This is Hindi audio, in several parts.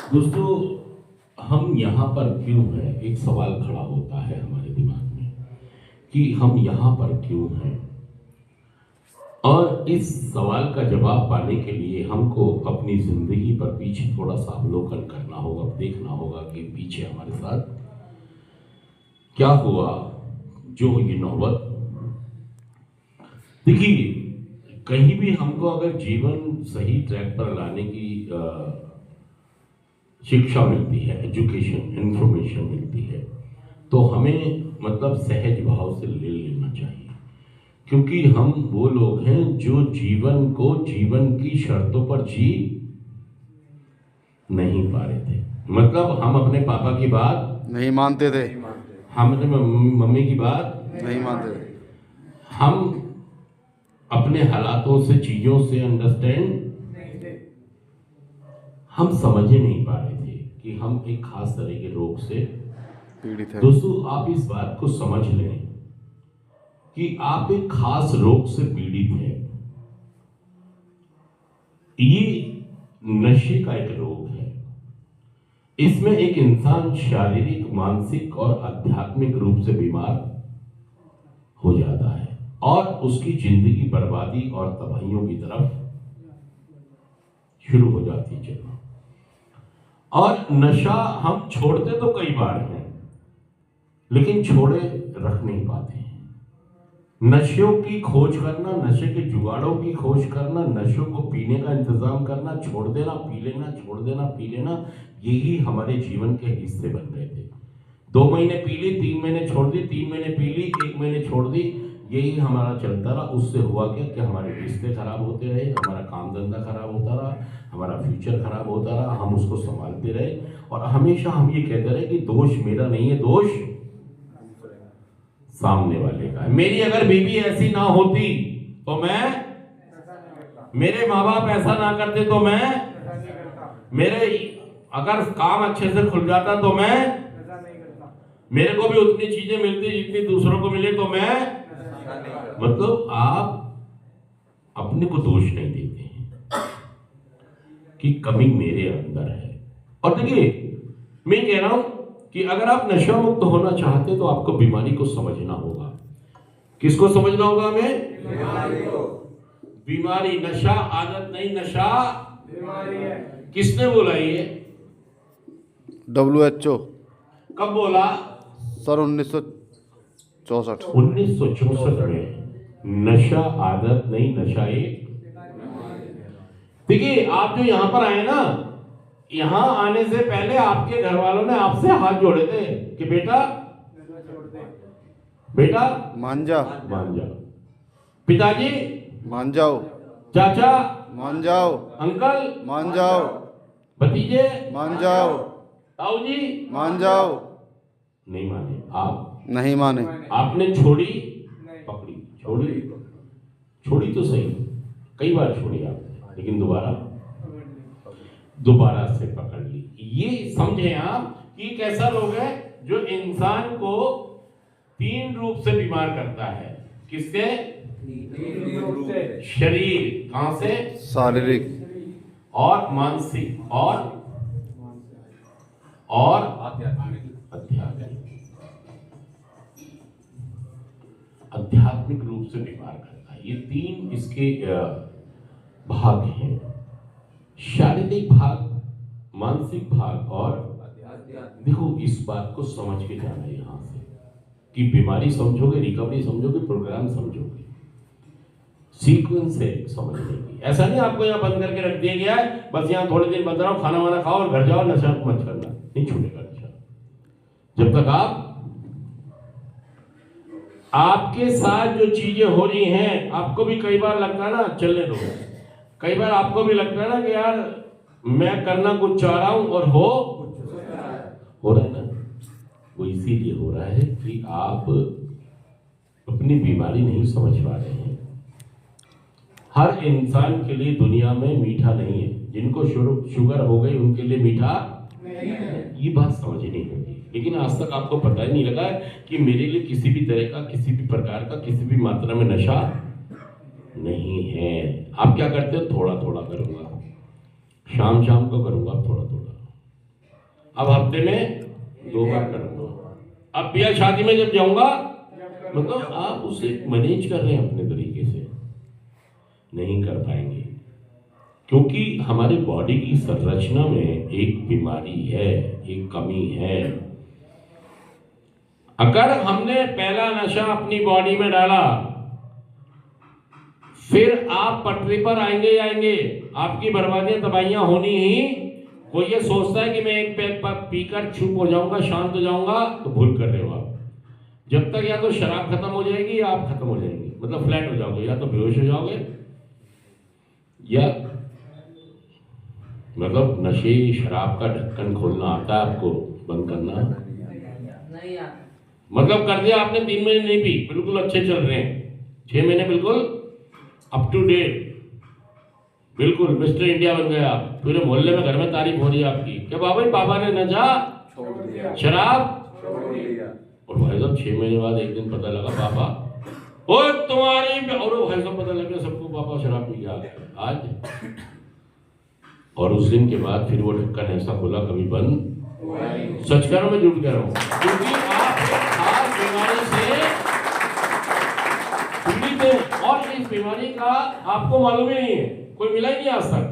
दोस्तों, हम यहाँ पर क्यों हैं? एक सवाल खड़ा होता है हमारे दिमाग में कि हम यहाँ पर क्यों हैं। और इस सवाल का जवाब पाने के लिए हमको अपनी जिंदगी पर पीछे थोड़ा सा अवलोकन करना होगा, देखना होगा कि पीछे हमारे साथ क्या हुआ जो ये नौबत। देखिए, कहीं भी हमको अगर जीवन सही ट्रैक पर लाने की शिक्षा मिलती है, एजुकेशन, इंफॉर्मेशन मिलती है, तो हमें मतलब सहज भाव से ले लेना चाहिए, क्योंकि हम वो लोग हैं जो जीवन को जीवन की शर्तों पर जी नहीं पा रहे थे। मतलब हम अपने पापा की बात नहीं मानते थे, हम अपने मम्मी की बात नहीं मानते थे। हम अपने हालातों से, चीजों से अंडरस्टैंड हम समझ ही नहीं पा रहे थे कि हम एक खास तरह के रोग से पीड़ित है। दोस्तों, आप इस बात को समझ लें कि आप एक खास रोग से पीड़ित हैं। ये नशे का एक रोग है। इसमें एक इंसान शारीरिक, मानसिक और आध्यात्मिक रूप से बीमार हो जाता है और उसकी जिंदगी बर्बादी और तबाहियों की तरफ शुरू हो जाती है चलना। और नशा हम छोड़ते तो कई बार हैं, लेकिन छोड़े रख नहीं पाते हैं। नशों की खोज करना, नशे के जुगाड़ों की खोज करना, नशों को पीने का इंतजाम करना, छोड़ देना, पी लेना, छोड़ देना, पी लेना, यही हमारे जीवन के हिस्से बन गए थे। 2 महीने पी ली, 3 महीने छोड़ दी, 3 महीने पी ली, 1 महीने छोड़ दी, यही हमारा चलता रहा। उससे हुआ क्या कि हमारे रिश्ते खराब होते रहे, हमारा काम धंधा खराब होता रहा, हमारा फ्यूचर खराब होता रहा, हम उसको संभालते रहे और हमेशा हम ये कहते रहे कि दोष मेरा नहीं है, दोष सामने वाले का है। मेरी अगर बीवी ऐसी ना होती तो मैं, मेरे माँ बाप ऐसा ना करते तो मैं, मेरे अगर काम अच्छे से खुल जाता तो मैं, मेरे को भी उतनी चीजें मिलती जितनी दूसरों को मिले तो मैं, मतलब आप अपने को दोष नहीं देते हैं कि कमी मेरे अंदर है। और देखिए, मैं कह रहा हूं कि अगर आप नशा मुक्त होना चाहते तो आपको बीमारी को समझना होगा। किसको समझना होगा? हमें बीमारी को। बीमारी नशा आदत नहीं, नशा बीमारी है। किसने बोला ये? WHO। कब बोला? सर 1964। 1964 में। नशा आदत नहीं, नशा एक। देखिए, आप जो यहां पर आए ना, यहां आने से पहले आपके घर वालों ने आपसे हाथ जोड़े थे कि बेटा बेटा मान जा, मान जा, पिताजी मान जाओ, चाचा मान जाओ, अंकल मान जाओ, भतीजे मान जाओ, ताऊ जी मान जाओ। नहीं माने। आप नहीं माने। आपने छोड़ी, पकड़ी, छोड़ी, छोड़ी तो सही, कई बार छोड़ी आपने, लेकिन दोबारा से पकड़ ली। ये समझे आप कि कैसा रोग है जो इंसान को 3 रूप से बीमार करता है। किसके? 3 रूप से। शरीर, कहां से? शारीरिक और मानसिक और आध्यात्मिक रूप से बीमार करता है। ये 3 इसके भाग हैं। शारीरिक भाग, मानसिक भाग और देखो, इस बात को समझ के जाना है यहां से कि बीमारी समझोगे, रिकवरी समझोगे, प्रोग्राम समझोगे, सीक्वेंस है समझने की। ऐसा नहीं आपको यहाँ बंद करके रख दिया गया है, बस यहाँ थोड़े दिन बंद रहो, खाना वाना खाओ और घर जाओ, नशा मत करना। नहीं छूटेगा नशा जब तक आपके साथ जो चीजें हो रही हैं। आपको भी कई बार लगता है ना, चलने दो। कई बार आपको भी लगता है ना कि यार मैं करना कुछ चाह रहा हूं और हो रहा है ना। वो इसीलिए हो रहा है कि आप अपनी बीमारी नहीं समझ पा रहे हैं। हर इंसान के लिए दुनिया में मीठा नहीं है। जिनको शुगर हो गई उनके लिए मीठा नहीं है। ये बात समझनी होगी। लेकिन आज तक आपको पता ही नहीं लगा कि मेरे लिए किसी भी तरह का, किसी भी प्रकार का, किसी भी मात्रा में नशा नहीं है। आप क्या करते हो? थोड़ा थोड़ा करूंगा, शाम शाम को करूंगा, थोड़ा थोड़ा। अब हफ्ते में 2 बार करूंगा। अब ब्याह शादी में जब जाऊंगा, मतलब आप उसे मैनेज कर रहे हैं अपने तरीके से, नहीं कर पाएंगे, क्योंकि हमारे बॉडी की संरचना में एक बीमारी है, एक कमी है। अगर हमने पहला नशा अपनी बॉडी में डाला, फिर आप पटरी पर आएंगे ही आएंगे, आपकी बर्बादियां तबाहियां होनी ही। कोई ये सोचता है कि मैं एक पैक पीकर चुप हो जाऊंगा, शांत हो जाऊंगा, तो भूल कर रहे हो आप। जब तक या तो शराब खत्म हो जाएगी या आप खत्म हो जाएंगे, मतलब फ्लैट हो जाओगे, या तो बेहोश हो जाओगे, या मतलब नशे शराब का ढक्कन खोलना आता है आपको, बंद करना नहीं आता। मतलब कर दिया आपने, 3 महीने नहीं पी, बिल्कुल अच्छे चल रहे हैं, 6 महीने बिल्कुल अप टू डेट, बिल्कुल मिस्टर इंडिया बन गया, पूरे मोहल्ले में घर में तारीफ हो रही है आपकी, क्या बाबा पापा ने नशा शराब और भाई साहब 6 महीने बाद एक दिन पता लगा पापा, ओ तुम्हारी, और भाई साहब पता लग गया सबको पापा शराब पी गया आज। और उस दिन के बाद फिर वो ढक्कन ऐसा खुला, कभी बंद, सच कह रहा हूं, मैं झूठ कह रहा हूं, क्योंकि आप एक खास बीमारी से पीड़ित हैं और इस बीमारी का आपको मालूम ही नहीं है, कोई मिला ही नहीं आज तक।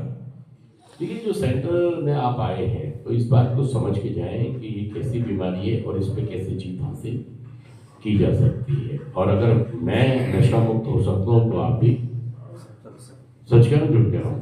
लेकिन जो सेंटर में आप आए हैं, तो इस बात को समझ के जाएं कि ये कैसी बीमारी है और इस पे कैसे जीत हासिल की जा सकती है। और अगर मैं नशा मुक्त हो सकता हूँ तो आप भी, सच कह रहा हूँ झूठ कह रहा हूँ।